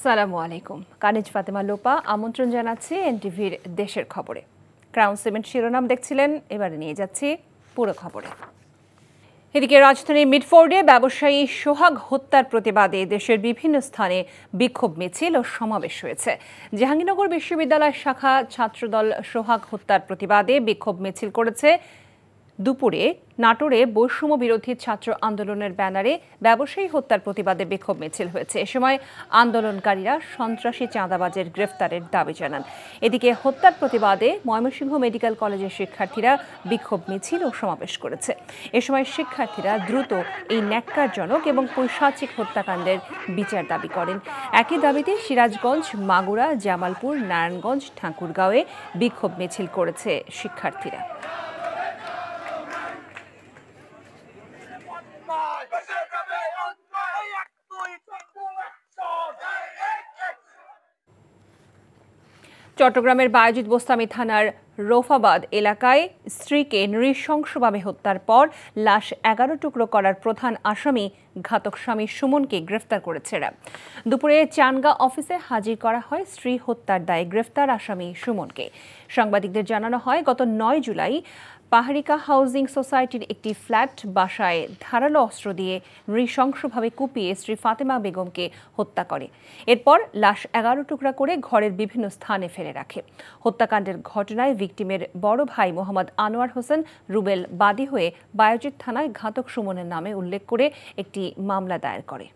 আসসালামু আলাইকুম। কানিজ ফাতেমা লোপা আমন্ত্রণ জানাচ্ছি এনটিভির দেশের খবরে। ক্রাউন সিমেন্ট শিরোনাম দেখছিলেন, এবারে নিয়ে যাচ্ছি পুরো খবরে। এদিকে রাজধানীর মিডফোর্ডে ব্যবসায়ী সোহাগ হত্যার প্রতিবাদে দেশের বিভিন্ন স্থানে বিক্ষোভ মিছিল ও সমাবেশ হয়েছে। জাহাঙ্গীরনগর বিশ্ববিদ্যালয় শাখা ছাত্রদল সোহাগ হত্যার প্রতিবাদে বিক্ষোভ মিছিল করেছে। দুপুরে নাটোরে বৈষম্য বিরোধী ছাত্র আন্দোলনের ব্যানারে ব্যবসায়ী হত্যার প্রতিবাদে বিক্ষোভ মিছিল হয়েছে। এ সময় আন্দোলনকারীরা সন্ত্রাসী চাঁদাবাজের গ্রেফতারের দাবি জানান। এদিকে হত্যার প্রতিবাদে ময়মনসিংহ মেডিকেল কলেজের শিক্ষার্থীরা বিক্ষোভ মিছিল ও সমাবেশ করেছে। এ সময় শিক্ষার্থীরা দ্রুত এই ন্যাক্কারজনক এবং পৈশাচিক হত্যাকাণ্ডের বিচার দাবি করেন। একই দাবিতে সিরাজগঞ্জ, মাগুরা, জামালপুর, নারায়ণগঞ্জ, ঠাকুরগাঁওয়ে বিক্ষোভ মিছিল করেছে শিক্ষার্থীরা। চট্টগ্রামের বায়েজিদ বোস্তামি থানার রৌফাবাদ এলাকায় স্ত্রীকে নৃশংসভাবে হত্যার পর লাশ 11 টুকরো করার প্রধান আসামি ঘাতক স্বামী সুমনকে গ্রেফতার করেছে র্যাব। দুপুরে চানগা অফিসে হাজির করা হয় স্ত্রী হত্যার দায়ে গ্রেফতার আসামি সুমনকে। সাংবাদিকদের জানানো হয়, গত 9 জুলাই পাহাড়িকা হাউজিং সোসাইটির একটি ফ্ল্যাট বাসায় ধারালো অস্ত্র দিয়ে নৃশংসভাবে কুপিয়ে স্ত্রী ফাতেমা বেগমকে হত্যা করে। এরপর লাশ 11 টুকরা করে ঘরের বিভিন্ন স্থানে ফেলে রাখে। হত্যাকাণ্ডের ঘটনায় ভিকটিমের বড় ভাই মোহাম্মদ আনোয়ার হোসেন রুবেল বাদী হয়ে বায়েজিদ থানায় ঘাতক সুমনের নামে উল্লেখ করে একটি মামলা দায়ের করে।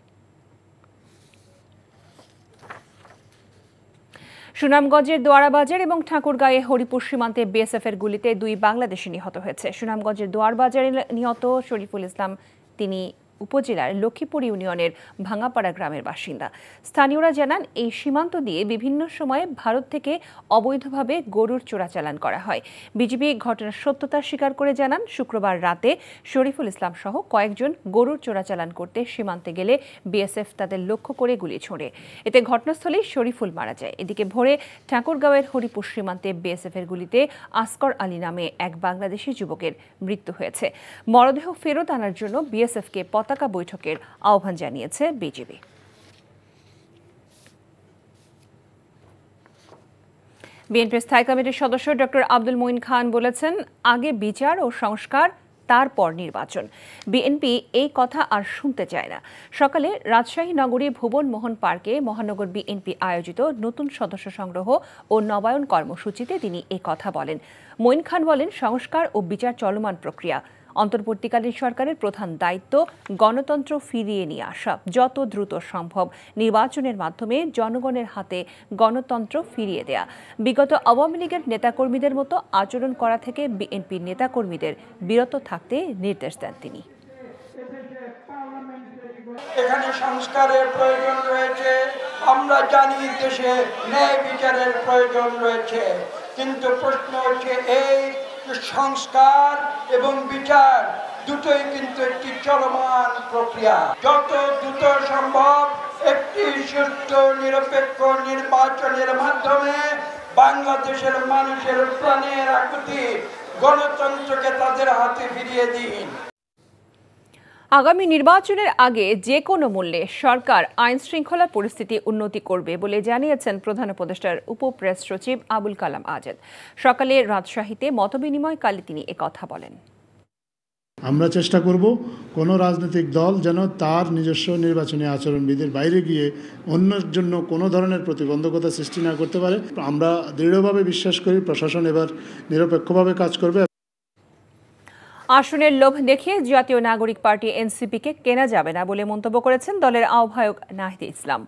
সুনামগঞ্জের দোয়ারাবাজার এবং ঠাকুরগাঁয়ে হরিপুর সীমান্তে বিএসএফের গুলিতে 2 বাংলাদেশি নিহত হয়েছে। সুনামগঞ্জের দোয়ারবাজারে নিহত শরীফুল ইসলাম, তিনি উপজেলার লক্ষ্মীপুর ইউনিয়নের ভাঙাপাড়া গ্রামের বাসিন্দা। স্থানীয়রা জানান, এই সীমান্ত দিয়ে বিভিন্ন সময়ে ভারত থেকে অবৈধভাবে গরুর চোরাচালান করা হয়। বিজিবি ঘটনার সত্যতা স্বীকার করে জানান, শুক্রবার রাতে শরীফুল ইসলাম সহ কয়েকজন গরুর চোরাচালান করতে সীমান্তে গেলে বিএসএফ তাদের লক্ষ্য করে গুলি ছোড়ে। এতে ঘটনাস্থলেই শরীফুল মারা যায়। এদিকে ভোরে ঠাকুরগাঁওয়ের হরিপুর সীমান্তে বিএসএফের গুলিতে আসকর আলী নামে এক বাংলাদেশি যুবকের মৃত্যু হয়েছে। মরদেহ ফেরত আনার জন্য বিএসএফকে পতাকা বৈঠকের আহ্বান জানিয়েছে বিজিবি। বিএনপির স্থায়ী কমিটির সদস্য ডক্টর আব্দুল মঈন খান বলেছেন, আগে বিচার ও সংস্কার, তারপর নির্বাচন। বিএনপি এই কথা আর শুনতে চায় না। সকালে রাজশাহী নগরী ভুবন মোহন পার্কে মহানগর বিএনপি আয়োজিত নতুন সদস্য সংগ্রহ ও নবায়ন কর্মসূচিতে তিনি এই কথা বলেন। মঈন খান বলেন, সংস্কার ও বিচার চলমান প্রক্রিয়া। অন্তর্বর্তীকালীন সরকারের প্রধান দায়িত্ব গণতন্ত্র ফিরিয়ে নিয়ে আসা, যত দ্রুত সম্ভব নির্বাচনের মাধ্যমে জনগণের হাতে গণতন্ত্র ফিরিয়ে দেয়া। বিগত আওয়ামী লীগের নেতাকর্মীদের মতো আচরণ করা থেকে বিএনপির নেতাকর্মীদের বিরত থাকতে নির্দেশ দেন তিনি। এখানে সংস্কারের প্রয়োজন রয়েছে, আমরা জানি দেশে ন্যায় বিচারের প্রয়োজন রয়েছে, কিন্তু প্রশ্ন হচ্ছে এই সংস্কার এবং বিচার দুটোই কিন্তু একটি চলমান প্রক্রিয়া। যত দ্রুত সম্ভব একটি সুষ্ঠু নিরপেক্ষ নির্বাচনের মাধ্যমে বাংলাদেশের মানুষের প্রাণের আকুতি গণতন্ত্রকে তাদের হাতে ফিরিয়ে দিন। আগামী নির্বাচনের আগে যে কোনো মূল্যে সরকার আইন শৃঙ্খলা পরিস্থিতি উন্নতি করবে বলে জানিয়েছেন প্রধান উপদেষ্টার উপপ্রেস সচিব আবুল কালাম আজাদ। সকালে রাজশাহীতে মতবিনিময়কালে তিনি একথা বলেন। আমরা চেষ্টা করব কোনো রাজনৈতিক দল যেন তার নিজস্ব নির্বাচনী আচরণবিধির বাইরে গিয়ে অন্যের জন্য কোনো ধরনের প্রতিবন্ধকতা সৃষ্টি না করতে পারে। আমরা দৃঢ়ভাবে বিশ্বাস করি প্রশাসন এবার নিরপেক্ষভাবে কাজ করবে। আসনের লোভ দেখিয়ে জাতীয় নাগরিক পার্টি এনসিপিকে কেনা যাবে না বলে মন্তব্য করেছেন দলের আহ্বায়ক নাহিদ ইসলাম।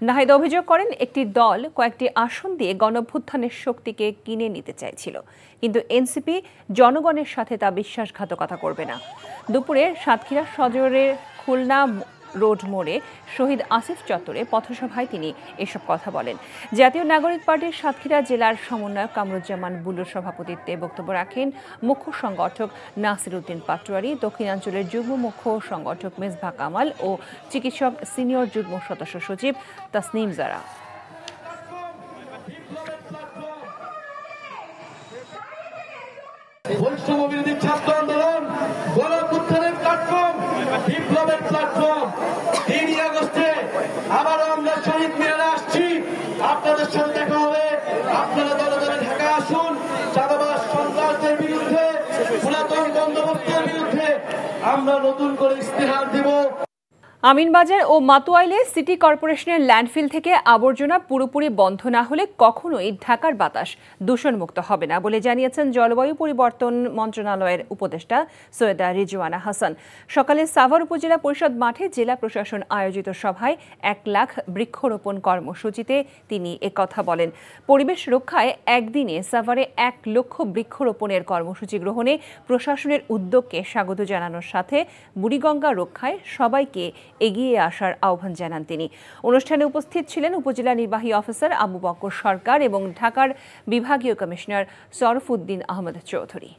নাহিদ অভিযোগ করেন, একটি দল কয়েকটি আসন দিয়ে গণঅভ্যুত্থানের শক্তিকে কিনে নিতে চাইছিল, কিন্তু এনসিপি জনগণের সাথে তা বিশ্বাসঘাতকতা করবে না। দুপুরে সাতক্ষীরা সদরের খুলনা রোড মোড়ে শহীদ আসিফ চত্বরে পথসভায় তিনি এসব কথা বলেন। জাতীয় নাগরিক পার্টির সাতক্ষীরা জেলার সমন্বয়ক কামরুজ্জামান বুলুর সভাপতিত্বে বক্তব্য রাখেন মুখ্য সংগঠক নাসির উদ্দিন পাটোয়ারি, দক্ষিণাঞ্চলের যুগ্ম মুখ্য সংগঠক মেজবা কামাল ও চিকিৎসক সিনিয়র যুগ্ম সদস্য সচিব তাসনিম জারা। বৈষম্য বিরোধী ছাত্র আন্দোলন গণঅভ্যুত্থানের প্ল্যাটফর্ম, বিপ্লবের প্ল্যাটফর্ম। 3 আগস্টে আবারও আমরা শহীদ মিনারে আসছি। আমরা নতুন করে ইস্তেহার দিব। আমিনবাজার ও মাতুয়াইলে সিটি কর্পোরেশনের ল্যান্ডফিল থেকে আবর্জনা পুরোপুরি বন্ধ না হলে কখনোই ঢাকার বাতাস দূষণমুক্ত হবে না বলে জানিয়েছেন জলবায়ু পরিবর্তন মন্ত্রণালয়ের উপদেষ্টা সৈয়দা রিজওয়ানা হাসান। সকালে সাভার উপজেলা পরিষদ মাঠে জেলা প্রশাসন আয়োজিত সভায় 1 লাখ বৃক্ষরোপণ কর্মসূচিতে তিনি একথা বলেন। পরিবেশ রক্ষায় একদিনে সাভারে 1 লক্ষ বৃক্ষরোপণের কর্মসূচি গ্রহণে প্রশাসনের উদ্যোগকে স্বাগত জানানোর সাথে বুড়িগঙ্গা রক্ষায় সবাইকে এগিয়ে আসার আহ্বান জানান তিনি। অনুষ্ঠানে উপস্থিত ছিলেন উপজেলা নির্বাহী অফিসার আবু বকর সরকার এবং ঢাকার বিভাগীয় কমিশনার শরফুদ্দিন আহমেদ চৌধুরী।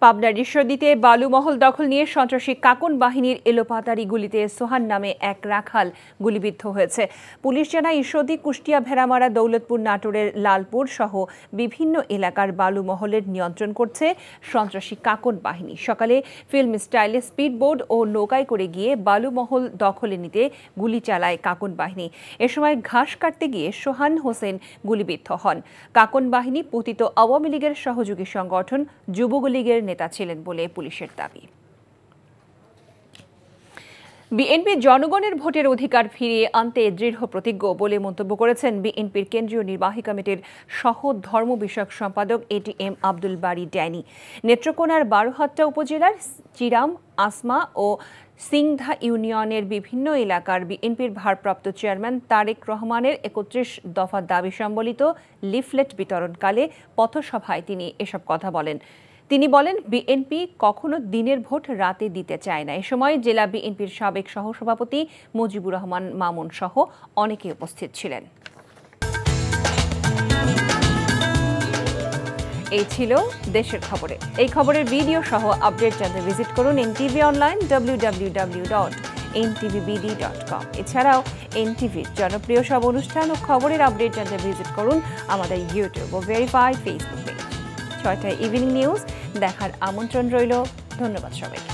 পাবনার ঈশ্বরদীতে বালুমহল দখল নিয়ে সন্ত্রাসী কাকন বাহিনীর এলোপাতারি গুলিতে সোহান নামে 1 রাখাল গুলিবিদ্ধ হয়েছে। পুলিশ জানায় ঈশ্বরদী, কুষ্টিয়া, ভেড়ামারা, দৌলতপুর, নাটোরের লালপুর সহ বিভিন্ন এলাকার বালুমহলের নিয়ন্ত্রণ করছে সন্ত্রাসী কাকন বাহিনী। সকালে ফিল্ম স্টাইলে স্পিডবোট ও নৌকায় করে গিয়ে বালুমহল দখলে নিতে গুলি চালায় কাকন বাহিনী। এ সময় ঘাস কাটতে গিয়ে সোহান হোসেন গুলিবিদ্ধ হন। কাকন বাহিনী পতিত আওয়ামী লীগের সহযোগী সংগঠন যুবলীগের নেতা ছিলেন বলে পুলিশের দাবি। বিএনপি জনগণের ভোটের অধিকার ফিরিয়ে আনতে দৃঢ় প্রতিজ্ঞ বলে মন্তব্য করেছেন বিএনপির কেন্দ্রীয় নির্বাহী কমিটির সহ ধর্ম বিষয়ক সম্পাদক এটিএম আব্দুল বারী ড্যানি। নেত্রকোনার বারোহাট্টা উপজেলার চিরাম, আসমা ও সিংধা ইউনিয়নের বিভিন্ন এলাকার বিএনপির ভারপ্রাপ্ত চেয়ারম্যান তারেক রহমানের 31 দফা দাবি সম্বলিত লিফলেট বিতরণকালে পথসভায় তিনি এসব কথা বলেন। তিনি বলেন, বিএনপি কখনো দিনের ভোট রাতে দিতে চায় না। এ সময় জেলা বিএনপির সাবেক সহসভাপতি মুজিবুর রহমান মামুন সহ অনেকে উপস্থিত ছিলেন। এই ছিল দেশের খবরে। এই খবরের ভিডিও সহ আপডেট জানতে ভিজিট করুন এনটিভি অনলাইন www.ntvbd.com। এছাড়াও এনটিভির জনপ্রিয় সব অনুষ্ঠান ও খবরের আপডেট জানতে ভিজিট করুন আমাদের ইউটিউব ও ভেরিফাইড ফেসবুক পেজ। 6টায় ইভিনিং নিউজ দেখার আমন্ত্রণ রইল। ধন্যবাদ সবাইকে।